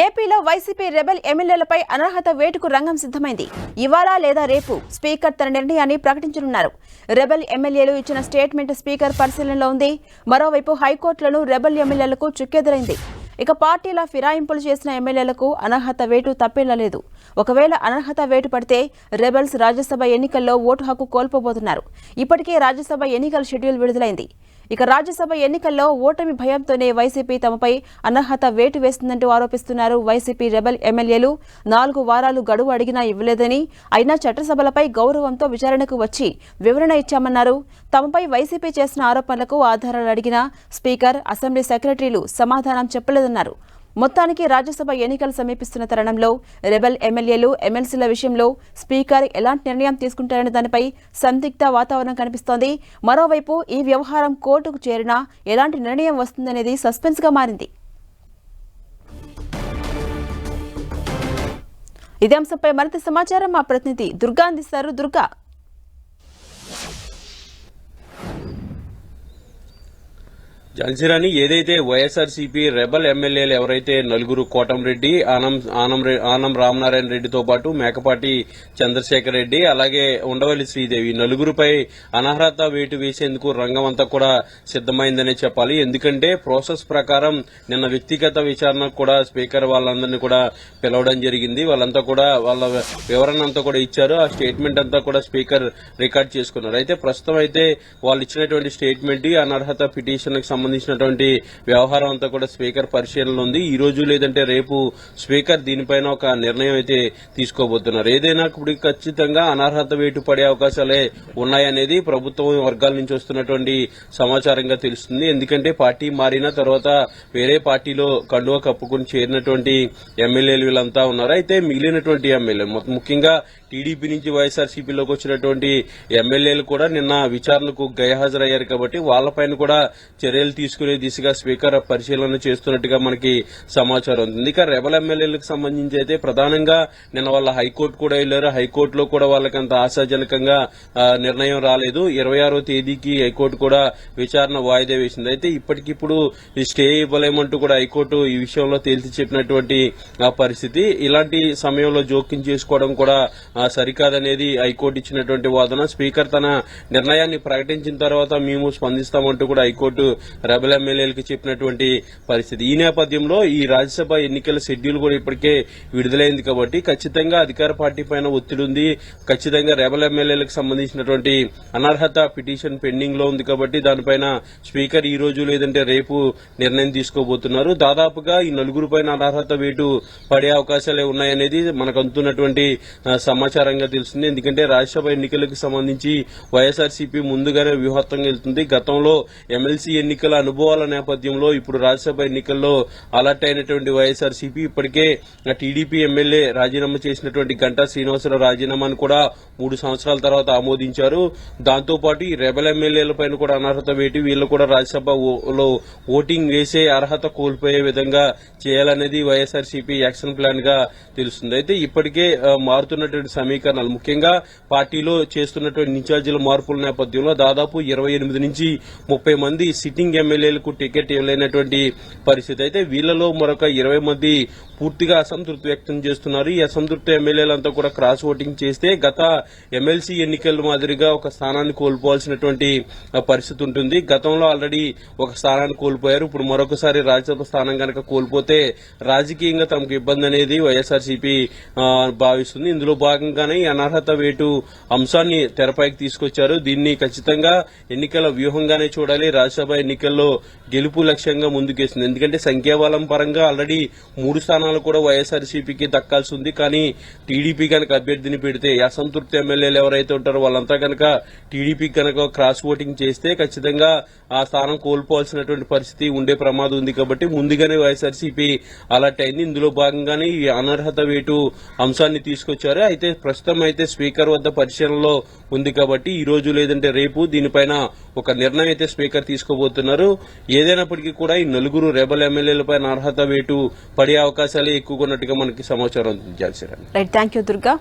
ఏపీలో YCP rebel ఎమ్మెల్యేలపై అనర్హత వేటుకు రంగం సిద్ధమైంది. ఇవాళ లేదా రేపు స్పీకర్ తన నిర్ణయాన్ని ప్రకటించనున్నారు. రెబెల్ ఎమ్మెల్యేలు ఇచ్చిన స్టేట్మెంట్ స్పీకర్ పరిశీలనలో ఉంది. మరోవైపు హైకోర్టులను రెబెల్ ఎమ్మెల్యేలకు చుక్కెదురైంది. ఇక పార్టీల ఫిరాయింపులు చేసిన ఎమ్మెల్యేలకు అనర్హత వేటు తప్పేలా ఒకవేళ అనర్హత వేటు పడితే రెబెల్స్ రాజ్యసభ ఎన్నికల్లో ఓటు హక్కు కోల్పోబోతున్నారు. ఇప్పటికే రాజ్యసభ ఎన్నికల షెడ్యూల్ విడుదలైంది. ఇక రాజ్యసభ ఎన్నికల్లో ఓటమి భయంతోనే వైసీపీ తమపై అనర్హత వేటు వేస్తుందంటూ ఆరోపిస్తున్నారు. వైసీపీ రెబెల్ ఎమ్మెల్యేలు 4 వారాలు గడువు అడిగినా ఇవ్వలేదని, అయినా చట్టసభలపై గౌరవంతో విచారణకు వచ్చి వివరణ ఇచ్చామన్నారు. తమపై వైసీపీ చేసిన ఆరోపణలకు ఆధారాలు అడిగినా స్పీకర్, అసెంబ్లీ సెక్రటరీలు సమాధానం చెప్పలేదన్నారు. మొత్తానికి రాజ్యసభ ఎన్నికలు సమీపిస్తున్న తరుణంలో రెబెల్ ఎమ్మెల్యేలు, ఎమ్మెల్సీల విషయంలో స్పీకర్ ఎలాంటి నిర్ణయం తీసుకుంటారనే దానిపై సందిగ్ధ వాతావరణం కనిపిస్తోంది. మరోవైపు ఈ వ్యవహారం కోర్టుకు చేరినా ఎలాంటి నిర్ణయం వస్తుందనేది సస్పెన్స్ గా మారింది. ఇదే అంశంపై మరింత సమాచారం మా ప్రతినిధి దుర్గా అందిస్తారు. దుర్గా, జల్సిరాని ఏదైతే వైఎస్ఆర్సీపీ రెబల్ ఎమ్మెల్యేలు ఎవరైతే నలుగురు కోటంరెడ్డి, ఆనం రామనారాయణ రెడ్డితో పాటు మేకపాటి చంద్రశేఖర్ రెడ్డి, అలాగే ఉండవల్లి శ్రీదేవి నలుగురుపై అనర్హత వేటు వేసేందుకు రంగం అంతా కూడా సిద్దమైందనే చెప్పాలి. ఎందుకంటే ప్రాసెస్ ప్రకారం నిన్న వ్యక్తిగత విచారణకు కూడా స్పీకర్ వాళ్ళందరినీ కూడా పిలవడం జరిగింది. వాళ్ళంతా కూడా వాళ్ళ వివరణ అంతా కూడా ఇచ్చారు. ఆ స్టేట్మెంట్ అంతా కూడా స్పీకర్ రికార్డ్ చేసుకున్నారు. అయితే ప్రస్తుతం అయితే వాళ్ళు ఇచ్చినటువంటి స్టేట్మెంట్ అనర్హత పిటిషన్ సంబంధించినటువంటి వ్యవహారం అంతా కూడా స్పీకర్ పరిశీలనలో ఉంది. ఈ రోజు లేదంటే రేపు స్పీకర్ దీనిపైన ఒక నిర్ణయం అయితే తీసుకోబోతున్నారు. ఏదైనా ఖచ్చితంగా అనర్హత వేటు పడే అవకాశాలే ఉన్నాయనేది ప్రభుత్వం వర్గాల నుంచి వస్తున్నటువంటి సమాచారంగా తెలుస్తుంది. ఎందుకంటే పార్టీ మారిన తర్వాత వేరే పార్టీలో కండువా కప్పుకుని చేరినటువంటి ఎమ్మెల్యేలు వీళ్ళంతా ఉన్నారు. అయితే మిగిలినటువంటి ఎమ్మెల్యేలు ముఖ్యంగా టీడీపీ నుంచి వైఎస్ఆర్సీపీలోకి వచ్చినటువంటి ఎమ్మెల్యేలు కూడా నిన్న విచారణకు గైహాజరయ్యారు. కాబట్టి వాళ్లపైన కూడా చర్యలు తీసుకునే దిశగా స్పీకర్ పరిశీలన చేస్తున్నట్టుగా మనకి సమాచారం ఉంది. ఇక రెబల్ ఎమ్మెల్యేలకు సంబంధించి అయితే ప్రధానంగా నిన్న వాళ్ళ హైకోర్టు కూడా వెళ్లారు. హైకోర్టులో కూడా వాళ్ళకి అంత ఆశాజనకంగా నిర్ణయం రాలేదు. 26వ తేదీకి హైకోర్టు కూడా విచారణ వాయిదా వేసింది. అయితే ఇప్పటికిప్పుడు స్టే ఇవ్వలేమంటూ కూడా హైకోర్టు ఈ విషయంలో తేల్చి చెప్పినటువంటి పరిస్థితి. ఇలాంటి సమయంలో జోక్యం చేసుకోవడం కూడా సరికాదనేది హైకోర్టు ఇచ్చినటువంటి వాదన. స్పీకర్ తన నిర్ణయాన్ని ప్రకటించిన తర్వాత మేము స్పందిస్తామంటూ కూడా హైకోర్టు రెబల్ ఎమ్మెల్యేలకు చెప్పినటువంటి పరిస్థితి. ఈ నేపథ్యంలో ఈ రాజ్యసభ ఎన్నికల షెడ్యూల్ కూడా ఇప్పటికే విడుదలైంది. కాబట్టి ఖచ్చితంగా అధికార పార్టీ పైన ఒత్తిడి ఉంది. ఖచ్చితంగా రెబల్ ఎమ్మెల్యేలకు సంబంధించినటువంటి అనర్హత పిటిషన్ పెండింగ్ లో ఉంది. కాబట్టి దానిపైన స్పీకర్ ఈ రోజు లేదంటే రేపు నిర్ణయం తీసుకోబోతున్నారు. దాదాపుగా ఈ నలుగురు పైన అనర్హత వేటు పడే అవకాశాలే ఉన్నాయనేది మనకు అందుతున్నటువంటి సమాచారంగా తెలుస్తుంది. ఎందుకంటే రాజ్యసభ ఎన్నికలకు సంబంధించి వైఎస్ఆర్సీపీ ముందుగానే వ్యూహాత్మకంగా వెళ్తుంది. గతంలో ఎమ్మెల్సీ ఎన్నికల అనుభవాల నేపథ్యంలో ఇప్పుడు రాజ్యసభ ఎన్నికల్లో అలర్ట్ అయినటువంటి వైఎస్ఆర్సీపీ ఇప్పటికే టీడీపీ ఎమ్మెల్యే రాజీనామా చేసినటువంటి గంటా శ్రీనివాసరావు రాజీనామాను కూడా 3 సంవత్సరాల తర్వాత ఆమోదించారు. దాంతోపాటు ఈ రెబల్ ఎమ్మెల్యేలపైన కూడా అనర్హత వేటి వీళ్లు కూడా రాజ్యసభలో ఓటింగ్ వేసే అర్హత కోల్పోయే విధంగా చేయాలనేది వైఎస్ఆర్సీపీ యాక్షన్ ప్లాన్ గా తెలుస్తుంది. అయితే ఇప్పటికే మారుతున్నటువంటి సమీకరణాలు ముఖ్యంగా పార్టీలో చేస్తున్నటువంటి ఇన్ఛార్జీల మార్పుల నేపథ్యంలో దాదాపు 28 నుంచి 30 మంది సిట్టింగ్ ఎమ్మెల్యేలకు టికెట్ ఇవ్వలేనటువంటి పరిస్థితి. అయితే వీళ్లలో మరొక 20 మంది పూర్తిగా అసంతృప్తి వ్యక్తం చేస్తున్నారు. ఈ అసంతృప్తి ఎమ్మెల్యేలంతా కూడా క్రాస్ ఓటింగ్ చేస్తే గత ఎమ్మెల్సీ ఎన్నికల మాదిరిగా ఒక స్థానాన్ని కోల్పోవాల్సినటువంటి పరిస్థితి ఉంటుంది. గతంలో ఆల్రెడీ ఒక స్థానాన్ని కోల్పోయారు. ఇప్పుడు మరొకసారి రాజ్యసభ స్థానం కనుక కోల్పోతే రాజకీయంగా తమకు ఇబ్బంది అనేది వైఎస్ఆర్సీపీ భావిస్తుంది. ఇందులో భాగంగానే ఈ అనర్హత వేటు అంశాన్ని తెరపైకి తీసుకొచ్చారు. దీన్ని ఖచ్చితంగా ఎన్నికల వ్యూహంగానే చూడాలి. రాజ్యసభ ఎన్నికల్లో గెలుపు లక్ష్యంగా ముందుకేస్తుంది. ఎందుకంటే సంఖ్యాబలం పరంగా ఆల్రెడీ 3 స్థానాలు కూడా వైఎస్ఆర్సీపీకి దక్కాల్సి ఉంది. కానీ టీడీపీ కనుక అభ్యర్థిని పెడితే అసంతృప్తి ఎమ్మెల్యేలు ఎవరైతే ఉంటారో వాళ్ళంతా కనుక టీడీపీ కనుక క్రాస్ ఓటింగ్ చేస్తే ఖచ్చితంగా ఆ స్థానం కోల్పోవాల్సినటువంటి పరిస్థితి ఉండే ప్రమాదం ఉంది. కాబట్టి ముందుగానే వైఎస్ఆర్సీపీ అలర్ట్ అయింది. ఇందులో భాగంగానే ఈ అనర్హత వేటు అంశాన్ని తీసుకొచ్చారు. అయితే ప్రస్తుతం అయితే స్పీకర్ వద్ద పరిశీలనలో ఉంది. కాబట్టి ఈ రోజు లేదంటే రేపు దీనిపైన ఒక నిర్ణయం అయితే స్పీకర్ తీసుకోబోతున్నారు. ఏదైనప్పటికీ కూడా ఈ నలుగురు రెబల్ ఎమ్మెల్యేలపై అర్హత వేటు పడే అవకాశాలే ఎక్కువగా ఉన్నట్టుగా మనకి సమాచారం. Thank you Durga.